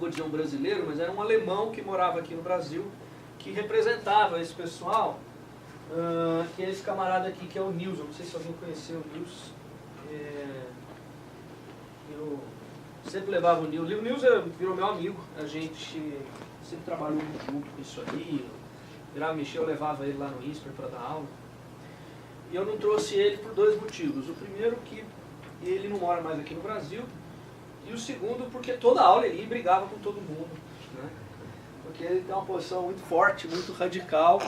vou dizer um brasileiro, mas era um alemão que morava aqui no Brasil, que representava esse pessoal, que é esse camarada aqui, que é o Nils. Eu não sei se alguém conheceu o Nils. Eu sempre levava o Nils. O Nils virou meu amigo, a gente sempre trabalhou junto com isso aí. Virava mexer, eu levava ele lá no ISPER para dar aula. E eu não trouxe ele por dois motivos. O primeiro, que ele não mora mais aqui no Brasil. E o segundo, porque toda aula ele brigava com todo mundo, né? Porque ele tem uma posição muito forte, muito radical,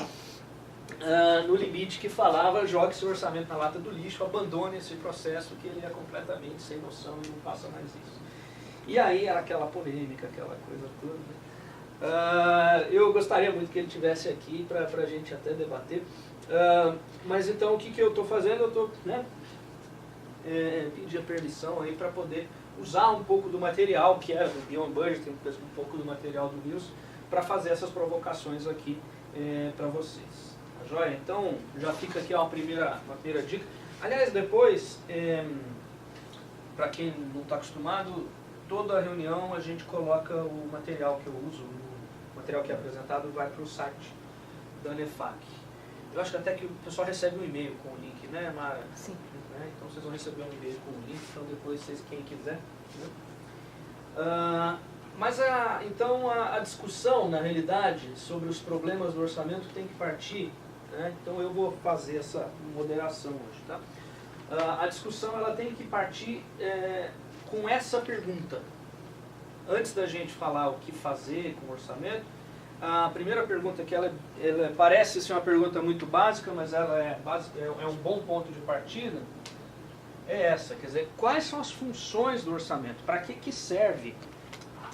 no limite que falava: jogue seu orçamento na lata do lixo, abandone esse processo, que ele é completamente sem noção e não faça mais isso. E aí era aquela polêmica, aquela coisa toda, né? Eu gostaria muito que ele estivesse aqui para a gente até debater. Mas então o que eu estou fazendo? Eu estou, né, pedir a permissão aí para poder usar um pouco do material que é do Beyond Budget, um pouco do material do Nils, para fazer essas provocações aqui para vocês. Tá joia? Então já fica aqui uma primeira dica. Aliás, depois, para quem não está acostumado, toda a reunião a gente coloca o material que eu uso, o material que é apresentado vai para o site da ANEFAC. Eu acho que até que o pessoal recebe um e-mail com o link, né, Mara? Sim. Então vocês vão receber um e-mail com o link, então depois vocês, quem quiser. Né? Mas então a discussão, na realidade, sobre os problemas do orçamento tem que partir, né? Então eu vou fazer essa moderação hoje, tá? A discussão ela tem que partir com essa pergunta. Antes da gente falar o que fazer com o orçamento, a primeira pergunta, que ela parece ser uma pergunta muito básica, mas ela é um bom ponto de partida, é essa. Quer dizer, quais são as funções do orçamento? Para que serve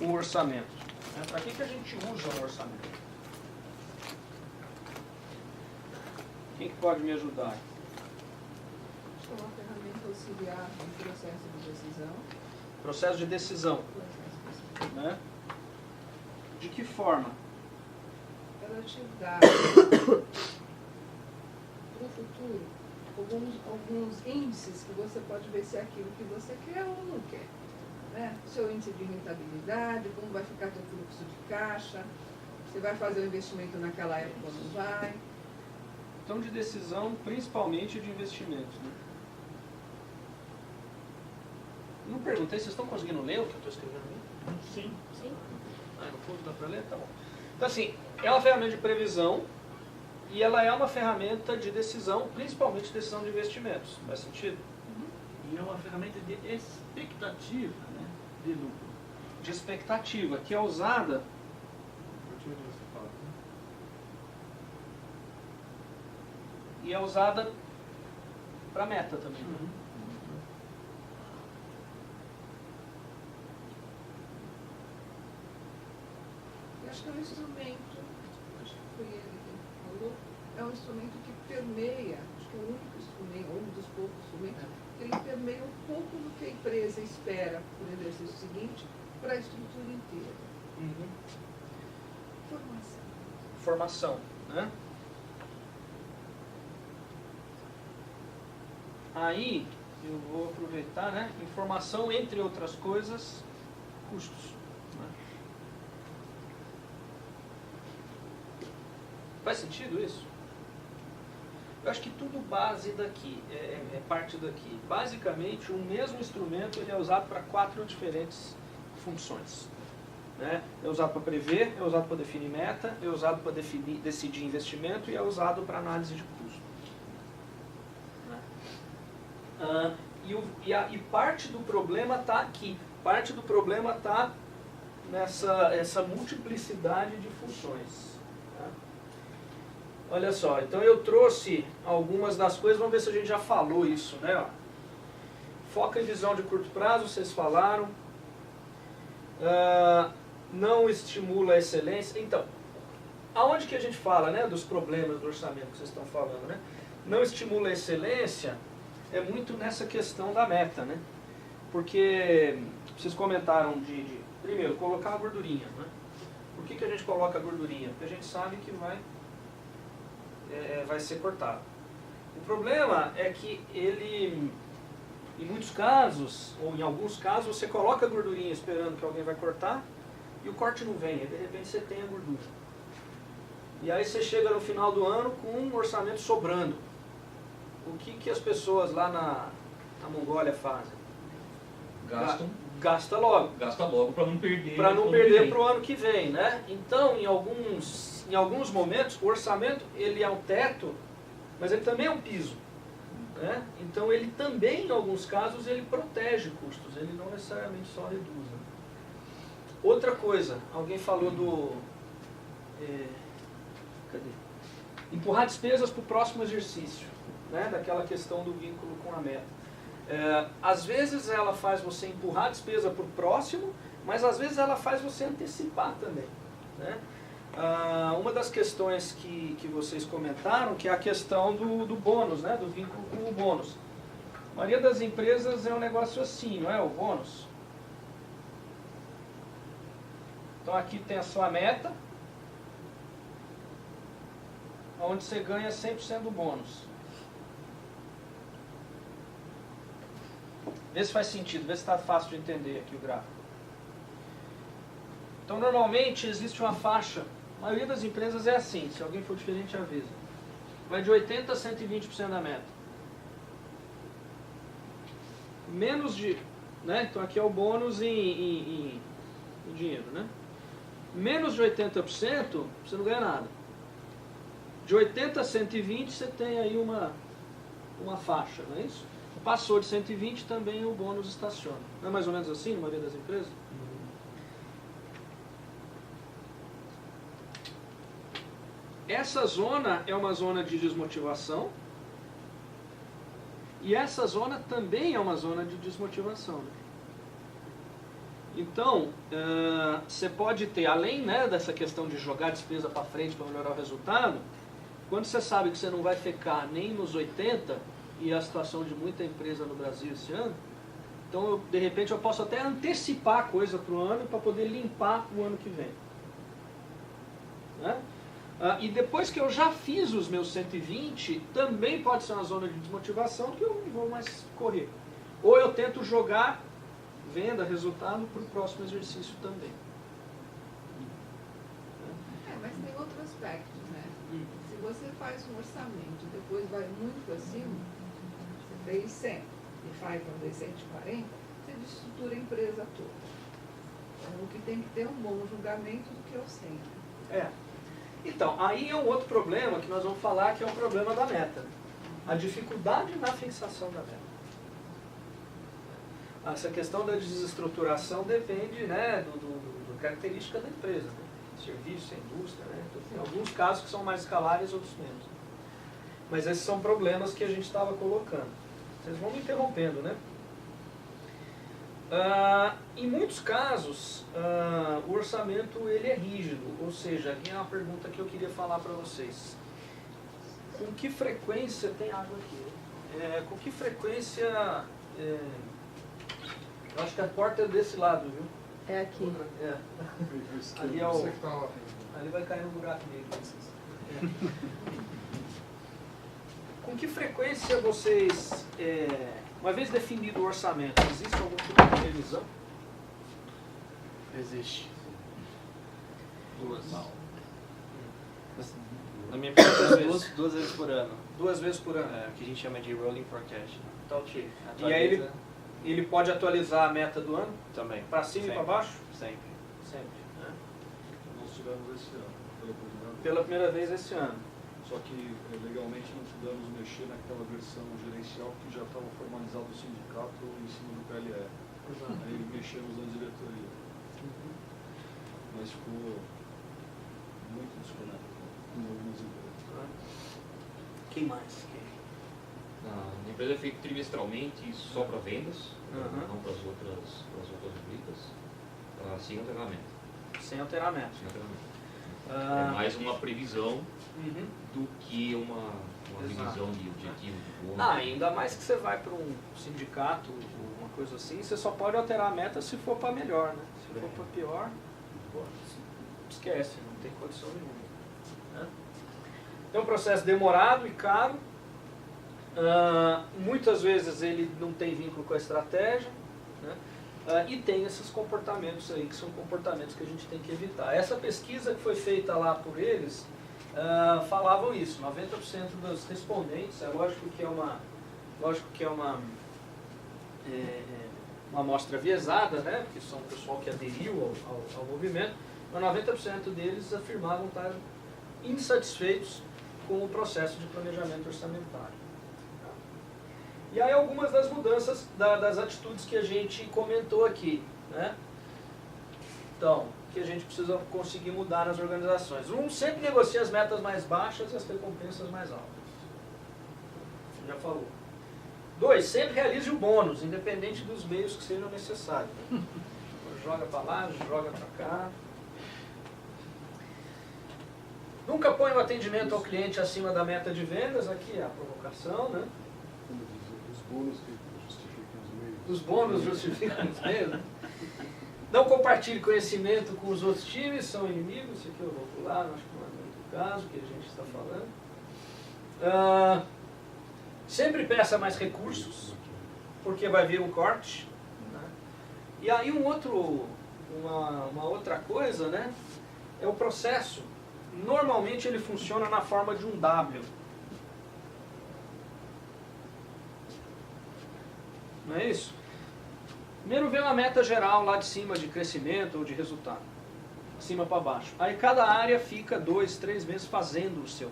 o orçamento? Para que a gente usa o orçamento? Quem que pode me ajudar? Acho que é uma ferramenta auxiliar no processo de decisão. Processo de decisão. Né? De que forma? Ela te dá para o futuro alguns índices que você pode ver se é aquilo que você quer ou não quer. Né? O seu índice de rentabilidade, como vai ficar seu fluxo de caixa, você vai fazer o investimento naquela época ou não vai. Então, de decisão, principalmente de investimentos. Né? Não perguntei, vocês estão conseguindo ler o que eu estou escrevendo ali? Sim. Sim. No fundo dá para ler? Tá bom. Então, assim, é uma ferramenta de previsão e ela é uma ferramenta de decisão, principalmente decisão de investimentos. Faz sentido? E é uma ferramenta de expectativa, né, de lucro. De expectativa, que é usada... E é usada para meta também. Eu acho que é um instrumento, acho que foi ele que falou, é um instrumento que permeia, acho que é o único instrumento, ou um dos poucos instrumentos, que ele permeia um pouco do que a empresa espera por exercício seguinte para a estrutura inteira. Formação. Formação, né? Aí, eu vou aproveitar, né? Informação, entre outras coisas, custos. Né? Faz sentido isso? Eu acho que tudo base daqui, é parte daqui. Basicamente, o mesmo instrumento ele é usado para 4 diferentes funções. Né? É usado para prever, é usado para definir meta, é usado para decidir investimento e é usado para análise de custo. Né? E parte do problema está aqui. Parte do problema está nessa multiplicidade de funções. Tá? Olha só, então eu trouxe algumas das coisas, vamos ver se a gente já falou isso, né? Ó, foca em visão de curto prazo, vocês falaram. Não estimula a excelência. Então, aonde que a gente fala, né, dos problemas do orçamento que vocês estão falando, né? Não estimula a excelência é muito nessa questão da meta, né? Porque vocês comentaram primeiro, colocar a gordurinha, né? Por que a gente coloca a gordurinha? Porque a gente sabe que vai ser cortado. O problema é que ele, em muitos casos, ou em alguns casos, você coloca a gordurinha esperando que alguém vai cortar, e o corte não vem, aí de repente você tem a gordura. E aí você chega no final do ano com um orçamento sobrando. O que as pessoas lá na Mongólia fazem? Gasta logo. Gasta logo para não perder. Para não perder para o ano que vem, né? Então, em alguns momentos, o orçamento ele é um teto, mas ele também é um piso. Né? Então, ele também, em alguns casos, ele protege custos, ele não necessariamente só reduz. Né? Outra coisa, alguém falou do... cadê? Empurrar despesas para o próximo exercício, né? Daquela questão do vínculo com a meta. Às vezes ela faz você empurrar a despesa para o próximo, mas às vezes ela faz você antecipar também. Né? Uma das questões que vocês comentaram, que é a questão do bônus, né? Do vínculo com o bônus. A maioria das empresas é um negócio assim, não é? O bônus. Então aqui tem a sua meta, onde você ganha 100% do bônus. Vê se faz sentido, vê se está fácil de entender aqui o gráfico. Então, normalmente, existe uma faixa, a maioria das empresas é assim, se alguém for diferente, avisa. Vai de 80% a 120% da meta. Menos de... Né? Então, aqui é o bônus em dinheiro. Né? Menos de 80%, você não ganha nada. De 80% a 120%, você tem aí uma faixa, não é isso? Passou de 120, também o bônus estaciona. Não é mais ou menos assim na maioria das empresas? Essa zona é uma zona de desmotivação. E essa zona também é uma zona de desmotivação. Né? Então, você pode ter, além, né, dessa questão de jogar despesa para frente para melhorar o resultado, quando você sabe que você não vai ficar nem nos 80%, e a situação de muita empresa no Brasil esse ano, então de repente eu posso até antecipar a coisa para o ano para poder limpar o ano que vem. Né? E depois que eu já fiz os meus 120, também pode ser uma zona de desmotivação que eu não vou mais correr. Ou eu tento jogar venda, resultado, para o próximo exercício também. Mas tem outro aspecto, né? Se você faz um orçamento e depois vai muito acima, você fez 100 e faz fazer 140, você desestrutura a empresa toda. Então, o que tem que ter é um bom julgamento do que eu sei. Então, aí é um outro problema que nós vamos falar, que é o problema da meta. A dificuldade na fixação da meta. Essa questão da desestruturação depende, né, da característica da empresa. Né? Serviço, indústria, né? Então, tem alguns casos que são mais escalares, outros menos. Mas esses são problemas que a gente estava colocando. Vocês vão me interrompendo, né? Em muitos casos, o orçamento ele é rígido, ou seja, aqui é uma pergunta que eu queria falar para vocês. Com que frequência, tem água aqui, com que frequência, eu acho que a porta é desse lado, viu? É aqui. Ali é ali vai cair no buraco dele. Com que frequência vocês, uma vez definido o orçamento, existe algum tipo de revisão? Existe. Na minha Duas vezes por ano. 2 vezes por ano. O que a gente chama de rolling forecast. Então, e aí ele pode atualizar a meta do ano? Também. Para cima e para baixo? Sempre. Sempre. Né? Nós tivemos esse ano, pela primeira vez. Pela primeira vez esse ano. Só que legalmente não pudemos mexer naquela versão gerencial que já estava formalizado o sindicato em cima do PLE. Aí mexemos na diretoria. Mas ficou muito desconectado com algumas ideias. Quem mais? Na empresa é feito trimestralmente só para vendas, Uhum. não para as outras rubricas, sem alteramento. Sem alteramento. Sem alteramento. Ah, É mais uma previsão uhum. do que uma Exato. revisão de objetivo de bônus. Ainda mais que você vai para um sindicato, uma coisa assim, você só pode alterar a meta se for para melhor, né? Se for para pior, esquece, não tem condição nenhuma. Né? É um processo demorado e caro. Muitas vezes ele não tem vínculo com a estratégia. Né? E tem esses comportamentos aí, que são comportamentos que a gente tem que evitar. Essa pesquisa que foi feita lá por eles, falavam isso, 90% dos respondentes, é lógico que é uma amostra viesada, né, porque são o pessoal que aderiu ao movimento, mas 90% deles afirmavam estar insatisfeitos com o processo de planejamento orçamentário. E aí algumas das mudanças das atitudes que a gente comentou aqui, né? Então, que a gente precisa conseguir mudar nas organizações. Sempre negocia as metas mais baixas e as recompensas mais altas. Já falou. 2, sempre realize o bônus, independente dos meios que sejam necessários. Né? Joga para lá, joga para cá. Nunca põe o atendimento ao cliente acima da meta de vendas, aqui é a provocação, né? Os bônus que justificam os meios. Os bônus justificam os meios, né? Não compartilhe conhecimento com os outros times, são inimigos, isso aqui eu vou pular, acho que não é muito o caso que a gente está falando. Sempre peça mais recursos, porque vai vir um corte. Né? E aí uma outra coisa, né, é o processo. Normalmente ele funciona na forma de um W. Não é isso? Primeiro vem uma meta geral lá de cima de crescimento ou de resultado. De cima para baixo. Aí cada área fica 2, 3 meses fazendo o seu.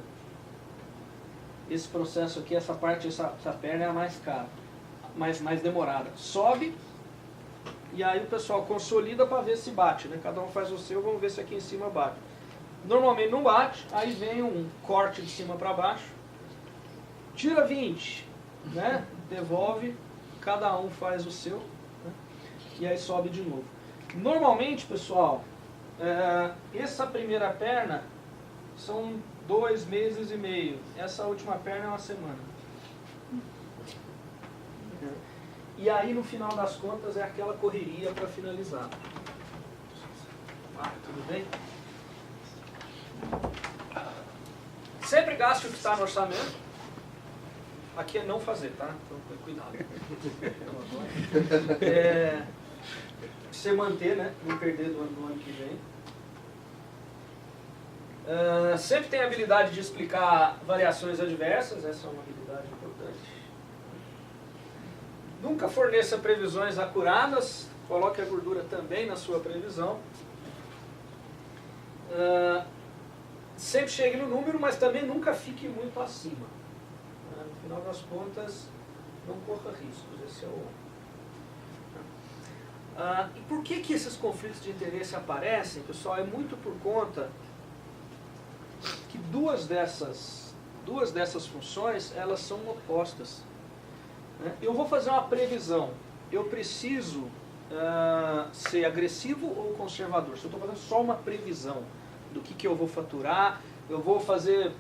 Esse processo aqui, essa parte, essa perna é a mais cara, mais demorada. Sobe e aí o pessoal consolida para ver se bate. Né? Cada um faz o seu, vamos ver se aqui em cima bate. Normalmente não bate, aí vem um corte de cima para baixo. Tira 20, né? Devolve, cada um faz o seu. Né? E aí sobe de novo. Normalmente, pessoal, essa primeira perna são 2 meses e meio. Essa última perna é uma semana. E aí, no final das contas, é aquela correria para finalizar. Tudo bem? Sempre gaste o que está no orçamento. Aqui é não fazer, tá? Então, cuidado. Você manter, né? Não perder do ano que vem. Sempre tem a habilidade de explicar variações adversas, essa é uma habilidade importante. Nunca forneça previsões acuradas, coloque a gordura também na sua previsão. Sempre chegue no número, mas também nunca fique muito acima. No final das contas, não corra riscos, esse é o... E por que esses conflitos de interesse aparecem, pessoal? É muito por conta que duas dessas funções, elas são opostas. Né? Eu vou fazer uma previsão. Eu preciso ser agressivo ou conservador? Se eu estou fazendo só uma previsão do que eu vou faturar, eu vou fazer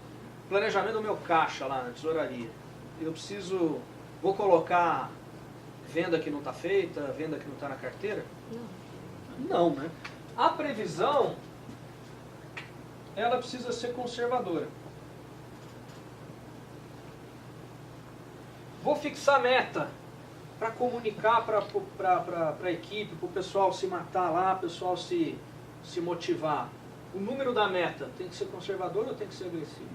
planejamento do meu caixa lá na tesouraria. Vou colocar venda que não está feita, venda que não está na carteira? Não, né? A previsão, ela precisa ser conservadora. Vou fixar meta para comunicar para a equipe, para o pessoal se matar lá, o pessoal se motivar. O número da meta tem que ser conservador ou tem que ser agressivo?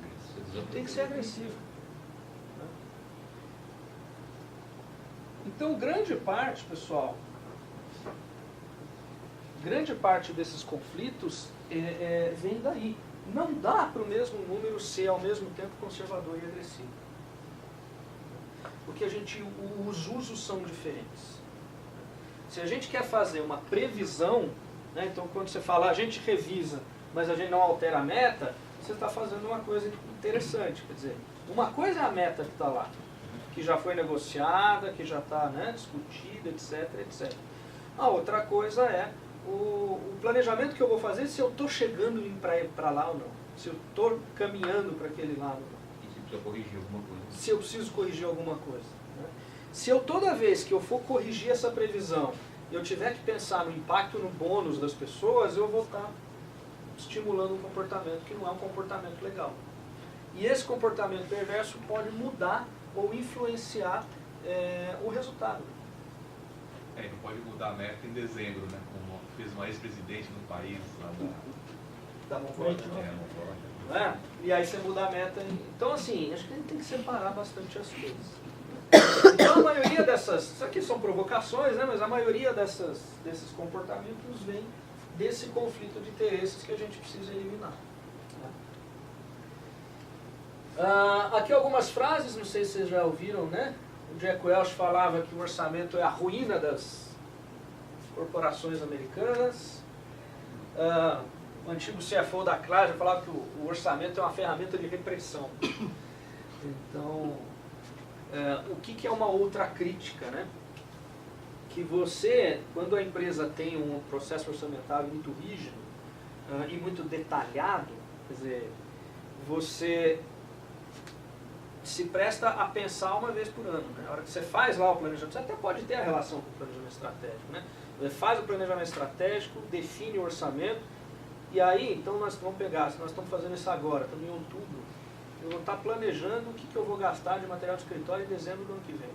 Tem que ser agressivo. Então, grande parte, pessoal, grande parte desses conflitos vem daí. Não dá para o mesmo número ser ao mesmo tempo conservador e agressivo. Porque os usos são diferentes. Se a gente quer fazer uma previsão, né, então quando você fala a gente revisa, mas a gente não altera a meta, você está fazendo uma coisa interessante. Quer dizer, uma coisa é a meta que está lá, que já foi negociada, que já está, né, discutida, etc, etc. A outra coisa é o planejamento que eu vou fazer, se eu estou chegando para lá ou não. Se eu estou caminhando para aquele lado ou não. E se precisa corrigir alguma coisa. Se eu preciso corrigir alguma coisa. Né? Se eu toda vez que eu for corrigir essa previsão, eu tiver que pensar no impacto no bônus das pessoas, eu vou estar estimulando um comportamento que não é um comportamento legal. E esse comportamento perverso pode mudar ou influenciar o resultado. Não pode mudar a meta em dezembro, né? Como fez uma ex-presidente no país lá Da Mongólia. Não é? E aí você muda a meta. Então, assim, acho que a gente tem que separar bastante as coisas. Então, a maioria dessas... Isso aqui são provocações, né? Mas a maioria desses comportamentos vem desse conflito de interesses que a gente precisa eliminar. Aqui algumas frases, não sei se vocês já ouviram, né? O Jack Welch falava que o orçamento é a ruína das corporações americanas. O antigo CFO da Claro falava que o orçamento é uma ferramenta de repressão. Então, o que é uma outra crítica, né? Que você, quando a empresa tem um processo orçamentário muito rígido e muito detalhado, quer dizer, você se presta a pensar uma vez por ano. Né? Na hora que você faz lá o planejamento, você até pode ter a relação com o planejamento estratégico. Né? Você faz o planejamento estratégico, define o orçamento, e aí, então nós vamos pegar, se nós estamos fazendo isso agora, estamos em outubro, eu vou estar planejando o que eu vou gastar de material de escritório em dezembro do ano que vem.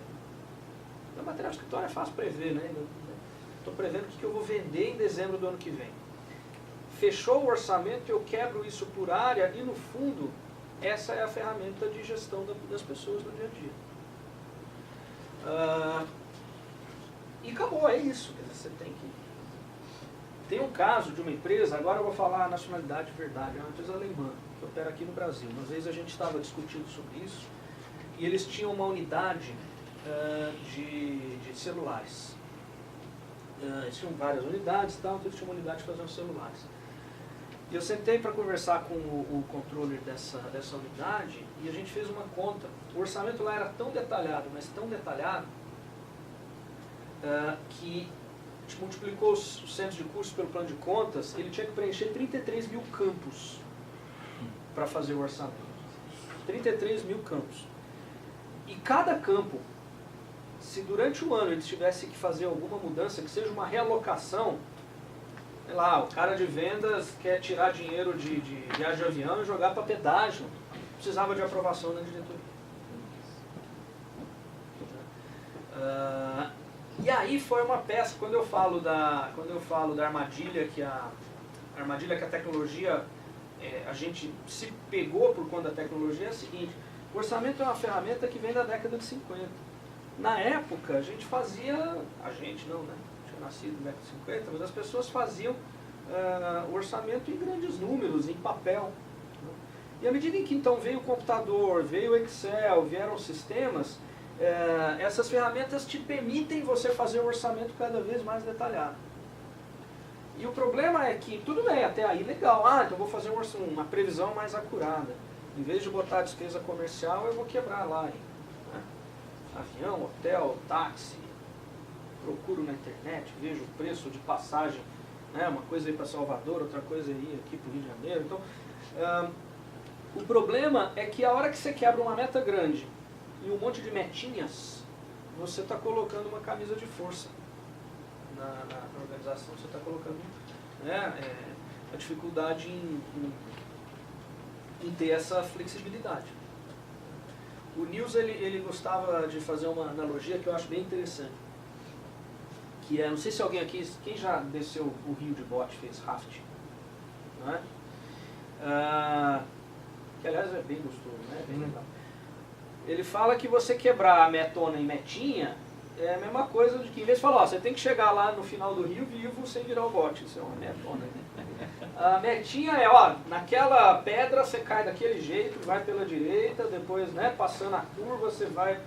O material de escritório é fácil prever, né? Estou prevendo o que eu vou vender em dezembro do ano que vem. Fechou o orçamento, eu quebro isso por área e, no fundo, essa é a ferramenta de gestão das pessoas no dia a dia. E acabou, é isso. Quer dizer, você tem que... Tem um caso de uma empresa, agora eu vou falar a nacionalidade de verdade, é uma empresa alemã, que opera aqui no Brasil. Uma vez a gente estava discutindo sobre isso, e eles tinham uma unidade de celulares. Eles tinham várias unidades, então eles tinham uma unidade de fazer os celulares. E eu sentei para conversar com o controller dessa unidade e a gente fez uma conta. O orçamento lá era tão detalhado, mas tão detalhado, que a gente multiplicou os centros de custos pelo plano de contas, ele tinha que preencher 33 mil campos para fazer o orçamento. 33 mil campos. E cada campo, se durante o ano eles tivessem que fazer alguma mudança, que seja uma realocação, sei lá, o cara de vendas quer tirar dinheiro de viagem de avião e jogar para pedágio, precisava de aprovação da diretoria. E aí foi uma peça, quando eu falo da armadilha, que a tecnologia, a gente se pegou por conta da tecnologia, é a seguinte: o orçamento é uma ferramenta que vem da década de 50. Na época, a gente fazia, a gente não, né? Tinha nascido na década de 50, mas as pessoas faziam o orçamento em grandes números, em papel. Né? E à medida em que então veio o computador, veio o Excel, vieram os sistemas, essas ferramentas te permitem você fazer um orçamento cada vez mais detalhado. E o problema é que, tudo bem, até aí legal, então eu vou fazer uma previsão mais acurada. Em vez de botar a despesa comercial, eu vou quebrar lá, né? Avião, hotel, táxi, procuro na internet, vejo o preço de passagem, né? Uma coisa aí para Salvador, outra coisa aí aqui para o Rio de Janeiro. Então, o problema é que a hora que você quebra uma meta grande e um monte de metinhas, você está colocando uma camisa de força na organização, você está colocando a dificuldade em ter essa flexibilidade. O Niels, ele gostava de fazer uma analogia que eu acho bem interessante, que é, não sei se alguém aqui, quem já desceu o rio de bote, fez rafting, não é? Que aliás é bem gostoso, né? É bem legal. Ele fala que você quebrar a metona em metinha é a mesma coisa de que, em vez de falar, você tem que chegar lá no final do rio vivo sem virar o bote. Isso é uma metona. A metinha é, naquela pedra você cai daquele jeito, vai pela direita, depois, né, passando a curva, você vai...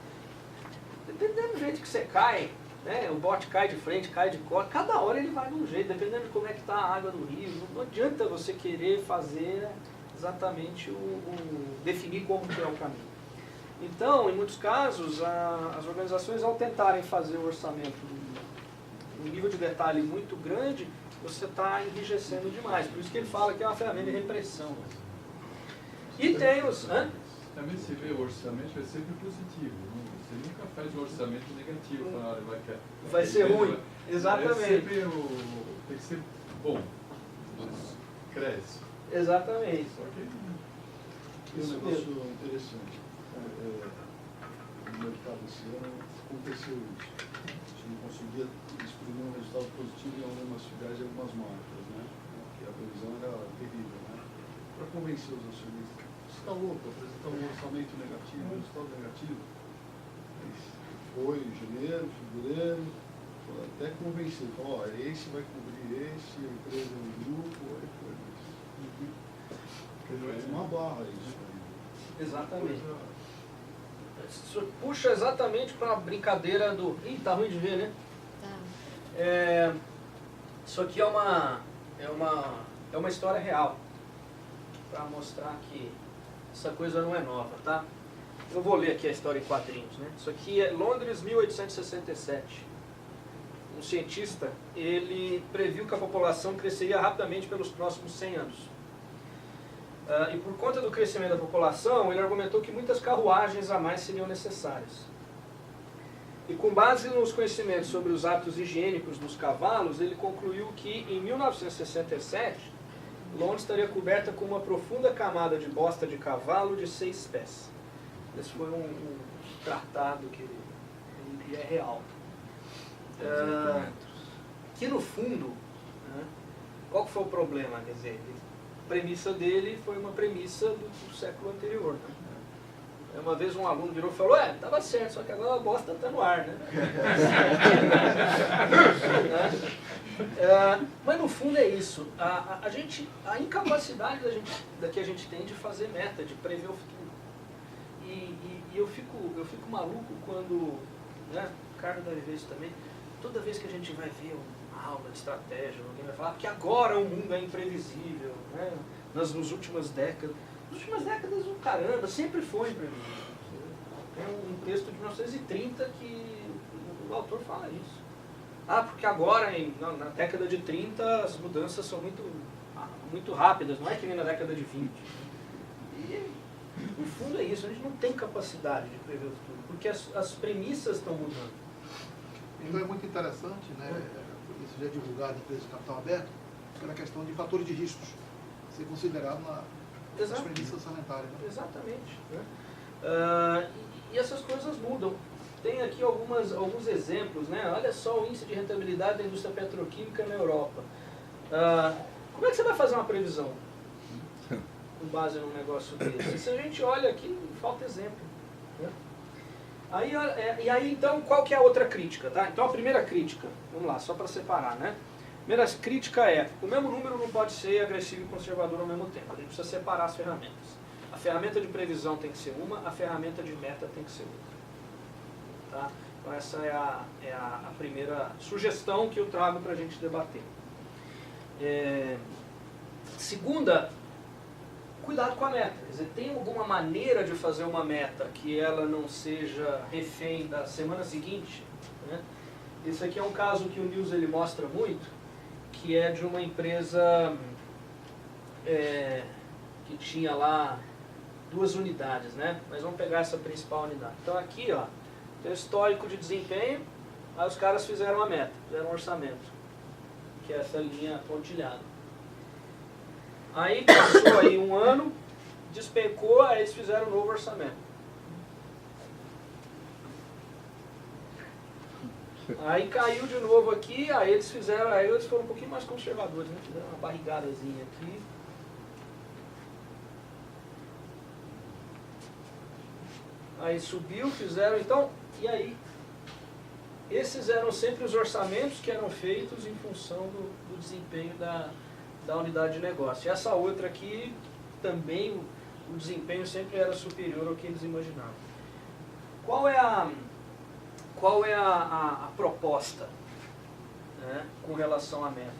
Dependendo do jeito que você cai, né, o bote cai de frente, cai de costas, cada hora ele vai de um jeito, dependendo de como é que está a água do rio. Não adianta você querer fazer exatamente definir como que é o caminho. Então, em muitos casos, as organizações, ao tentarem fazer o orçamento um nível de detalhe muito grande, você está enrijecendo demais. Por isso que ele fala que é uma ferramenta de repressão. E tem os... Também se vê o orçamento é sempre positivo. Você nunca faz um orçamento negativo. Vai ser ruim. Exatamente. Sempre tem que ser bom. Cresce. Exatamente. Só que um negócio interessante. mercado esse ano, aconteceu isso. A gente não conseguia exprimir um resultado positivo em algumas filiais e algumas marcas, né? Porque a previsão era terrível, né? Para convencer os acionistas, você está louco, apresentar um orçamento negativo, um resultado negativo. Foi em janeiro, fevereiro, até convencer, falou, ó, esse vai cobrir esse, a empresa é um grupo, aí foi isso. É uma barra isso aí. Exatamente. Isso puxa exatamente para a brincadeira do... Ih, tá ruim de ver, né? Tá. Isso aqui é uma história real, para mostrar que essa coisa não é nova, tá? Eu vou ler aqui a história em quadrinhos, né? Isso aqui é Londres, 1867. Um cientista, ele previu que a população cresceria rapidamente pelos próximos 100 anos. E por conta do crescimento da população, ele argumentou que muitas carruagens a mais seriam necessárias. E com base nos conhecimentos sobre os hábitos higiênicos dos cavalos, ele concluiu que em 1967, Londres estaria coberta com uma profunda camada de bosta de cavalo de 6 pés. Esse foi um tratado que é real. Que no fundo, né, qual que foi o problema? Quer dizer, a premissa dele foi uma premissa do século anterior. Né? Uma vez um aluno virou e falou, estava certo, só que agora a bosta está no ar. Né? Mas no fundo é isso. A incapacidade que a gente tem de fazer meta, de prever o futuro. E eu fico maluco quando, né, o Carlos deve ver isso também, toda vez que a gente vai ver uma aula de estratégia, alguém vai falar que agora o mundo é imprevisível, né, nas últimas décadas. Nas últimas décadas, caramba, sempre foi imprevisível. Tem um texto de 1930 que o autor fala isso. Porque agora, na década de 30, as mudanças são muito rápidas, não é que nem na década de 20. E, no fundo é isso, a gente não tem capacidade de prever o futuro, porque as premissas estão mudando. Então é muito interessante, né, isso já é divulgado em empresas de capital aberto, pela questão de fatores de riscos, ser considerado nas premissas orçamentárias. Né? Exatamente. Né? E essas coisas mudam. Tem aqui alguns exemplos, né? Olha só o índice de rentabilidade da indústria petroquímica na Europa. Como é que você vai fazer uma previsão com base num negócio desse? Se a gente olha aqui, falta exemplo. Né? E aí, então, qual que é a outra crítica? Tá? Então, a primeira crítica, vamos lá, só para separar, né? A primeira crítica é, o mesmo número não pode ser agressivo e conservador ao mesmo tempo. A gente precisa separar as ferramentas. A ferramenta de previsão tem que ser uma, a ferramenta de meta tem que ser outra. Tá? Então, essa é a primeira sugestão que eu trago para a gente debater. Segunda, cuidado com a meta. Quer dizer, tem alguma maneira de fazer uma meta que ela não seja refém da semana seguinte? Né? Esse aqui é um caso que o Nils ele mostra muito, que é de uma empresa que tinha lá 2 unidades, né? Mas vamos pegar essa principal unidade. Então aqui, ó, tem o histórico de desempenho, aí os caras fizeram a meta, fizeram um orçamento, que é essa linha pontilhada. Aí passou aí um ano, despencou, aí eles fizeram um novo orçamento. Aí caiu de novo aqui, aí eles foram um pouquinho mais conservadores, né? Fizeram uma barrigadazinha aqui. Aí subiu, fizeram, então, e aí? Esses eram sempre os orçamentos que eram feitos em função do desempenho da unidade de negócio. E essa outra aqui, também o desempenho sempre era superior ao que eles imaginavam. Qual é a proposta, né, com relação à meta?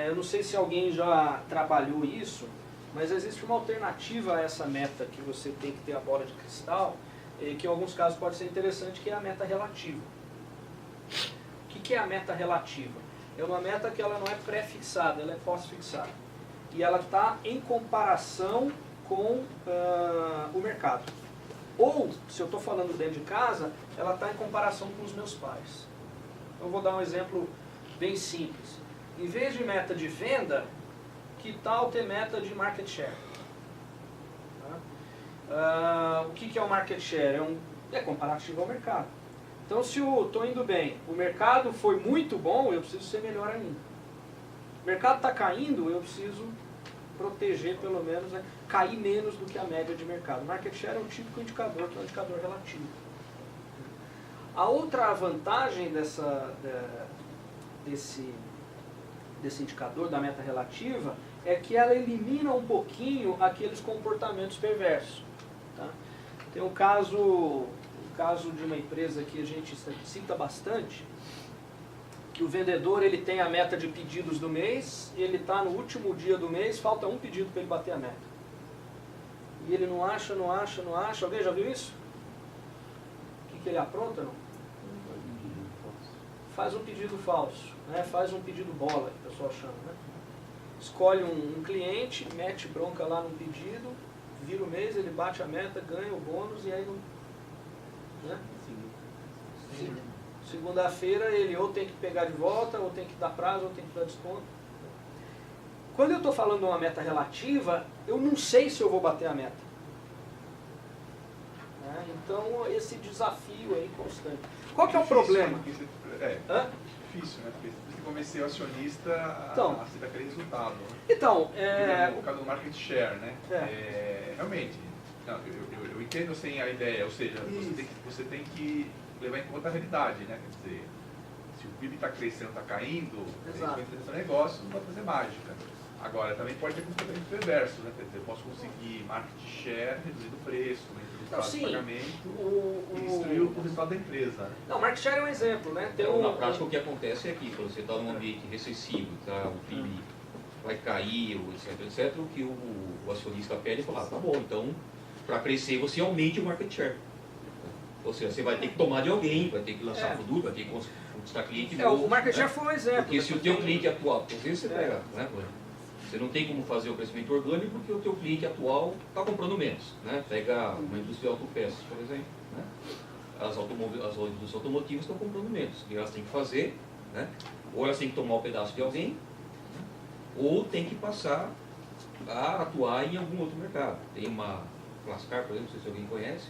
Eu não sei se alguém já trabalhou isso, mas existe uma alternativa a essa meta que você tem que ter a bola de cristal, que em alguns casos pode ser interessante, que é a meta relativa. O que é a meta relativa? É uma meta que ela não é pré-fixada, ela é pós-fixada. E ela está em comparação com o mercado. Ou, se eu estou falando dentro de casa, ela está em comparação com os meus pares. Eu vou dar um exemplo bem simples. Em vez de meta de venda, que tal ter meta de market share? O que é o market share? É comparativo ao mercado. Então, se eu estou indo bem, o mercado foi muito bom, eu preciso ser melhor ainda. O mercado está caindo, eu preciso proteger pelo menos, né, cair menos do que a média de mercado. Market share é um típico indicador, que é um indicador relativo. A outra vantagem desse indicador, da meta relativa, é que ela elimina um pouquinho aqueles comportamentos perversos. Tá? Tem um caso de uma empresa que a gente cita bastante, que o vendedor ele tem a meta de pedidos do mês, ele está no último dia do mês, falta um pedido para ele bater a meta. E ele não acha. Alguém já viu isso? O que ele apronta? Não? Faz um pedido falso, né? Faz um pedido bola, que o pessoal chama. Né? Escolhe um cliente, mete bronca lá no pedido, vira o mês, ele bate a meta, ganha o bônus e aí não... Né? Segunda-feira ele ou tem que pegar de volta, ou tem que dar prazo, ou tem que dar desconto. Quando eu estou falando de uma meta relativa, eu não sei se eu vou bater a meta. Né? Então, esse desafio aí constante. Qual que é o problema? Difícil, né? Porque você tem que convencer o acionista a aceitar aquele resultado. Né? Então, no caso do market share, né? Realmente, não, eu entendo assim a ideia, ou seja, você tem que levar em conta a realidade, né? Quer dizer, se o PIB está crescendo, está caindo, vai entender seu negócio, não vai fazer mágica. Agora, também pode ter comportamento perverso, né? Quer dizer, eu posso conseguir market share reduzindo o preço, reduzindo o prazo de pagamento e destruir o resultado da empresa. Né? Não, market share é um exemplo, né? Na prática, o que acontece é que quando você está num ambiente recessivo, tá, o PIB vai cair, etc., o que o acionista pede é falar, tá bom, então, para crescer, você aumente o market share. Ou seja, você vai ter que tomar de alguém, vai ter que lançar produto, vai ter que conquistar cliente novo. O market share foi um exemplo. Porque se o teu cliente atual, às vezes você pega, né? Você não tem como fazer o crescimento orgânico porque o teu cliente atual está comprando menos. Né? Pega uma indústria de autopeças, por exemplo. Né? As indústrias automotivas estão comprando menos. E elas têm que fazer, né? Ou elas têm que tomar um pedaço de alguém, né? Ou tem que passar a atuar em algum outro mercado. Tem uma Clascar, por exemplo, não sei se alguém conhece.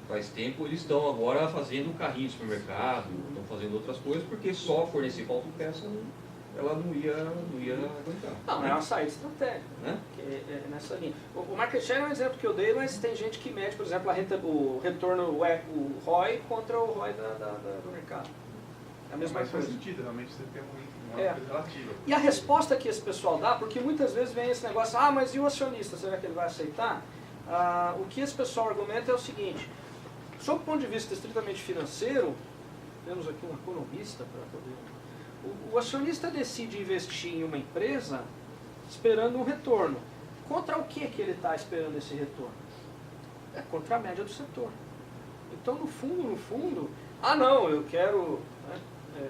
Faz tempo eles estão agora fazendo carrinho de supermercado, estão fazendo outras coisas, porque só fornecer para autopeça ela não ia aguentar. Não, é uma saída estratégica, né? Nessa linha. O market share é um exemplo que eu dei, mas tem gente que mede, por exemplo, o retorno, o ROI contra o ROI do mercado. É a mesma coisa. Faz sentido, realmente você tem uma coisa relativa. E a resposta que esse pessoal dá, porque muitas vezes vem esse negócio, mas e o acionista, será que ele vai aceitar? O que esse pessoal argumenta é o seguinte, sob o ponto de vista estritamente financeiro, temos aqui um economista para poder... O acionista decide investir em uma empresa esperando um retorno. Contra o que ele está esperando esse retorno? É contra a média do setor. Então, no fundo, não, eu quero... Né,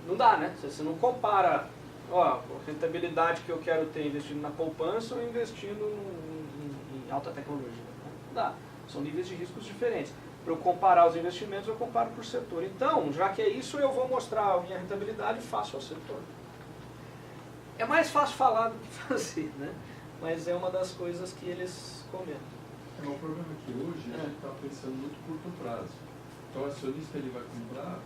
não dá, né? Você não compara a rentabilidade que eu quero ter investindo na poupança ou investindo em alta tecnologia. Não dá. São níveis de riscos diferentes. Para eu comparar os investimentos, eu comparo por setor. Então, já que é isso, eu vou mostrar a minha rentabilidade face ao setor. É mais fácil falar do que fazer, né? Mas é uma das coisas que eles comentam. O problema é que hoje a gente está pensando muito curto prazo. Então, o acionista ele vai comprar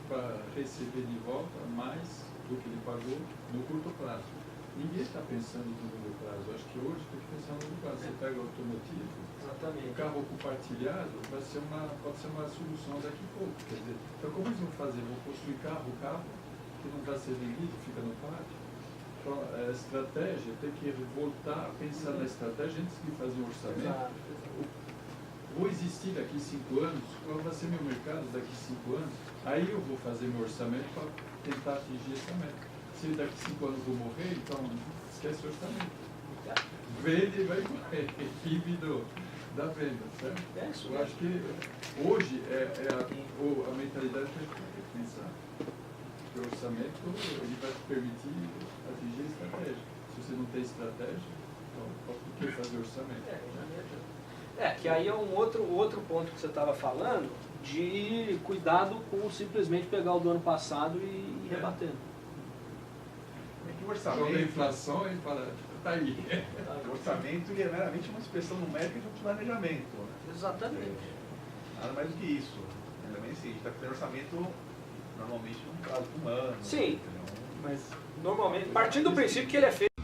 para receber de volta mais do que ele pagou no curto prazo. Ninguém está pensando no longo prazo. Eu acho que hoje tem que pensar no longo prazo. Você pega o automotivo, o carro compartilhado pode ser uma solução daqui a pouco. Quer dizer, então como eles vão fazer? Vão construir carro que não vai ser vendido, fica no pátio. Então a estratégia tem que voltar a pensar na estratégia antes de fazer um orçamento. Vou existir daqui 5 anos, qual vai ser meu mercado daqui 5 anos? Aí eu vou fazer meu orçamento para tentar atingir essa meta. Se daqui 5 anos eu vou morrer, então esquece o orçamento. Vende e vai morrer. PIB da venda, certo? Eu acho que hoje a mentalidade que a gente tem que pensar. O orçamento ele vai te permitir atingir a estratégia. Se você não tem estratégia, então por que fazer orçamento? Que aí é um outro ponto que você estava falando, de cuidado com simplesmente pegar o do ano passado e ir rebatendo. O orçamento... Quando a inflação, ele fala, tá aí. O orçamento ele é meramente uma expressão numérica de um planejamento. Né? Exatamente. Nada mais do que isso. Também assim, a gente está fazendo orçamento normalmente num prazo de um ano. Sim. Então, Mas normalmente, partindo do princípio que ele é feito